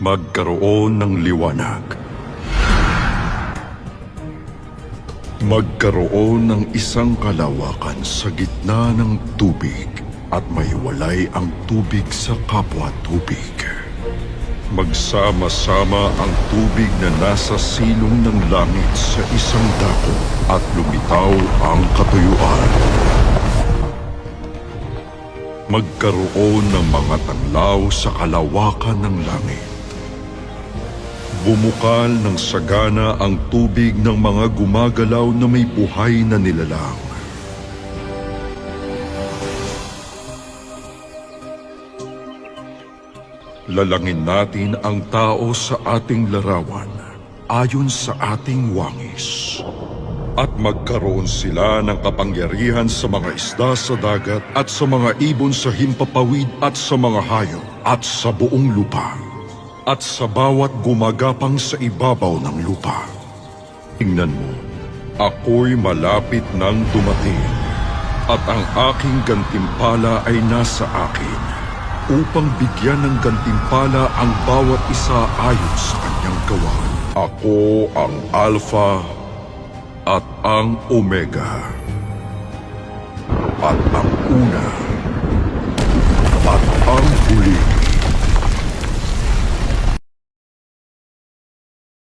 Magkaroon ng liwanag. Magkaroon ng isang kalawakan sa gitna ng tubig at maiwalay ang tubig sa kapwa tubig. Magsama-sama ang tubig na nasa silong ng langit sa isang dako at lumitaw ang katuyuan. Magkaroon ng mga tanglaw sa kalawakan ng langit. Bumukal ng sagana ang tubig ng mga gumagalaw na may buhay na nilalang. Lalangin natin ang tao sa ating larawan, ayon sa ating wangis. At magkaroon sila ng kapangyarihan sa mga isda sa dagat at sa mga ibon sa himpapawid at sa mga hayop at sa buong lupa at sa bawat gumagapang sa ibabaw ng lupa. Tingnan mo, ako'y malapit nang dumating at ang aking gantimpala ay nasa akin upang bigyan ng gantimpala ang bawat isa ayon sa kanyang gawa. Ako ang Alpha at ang Omega, at ang una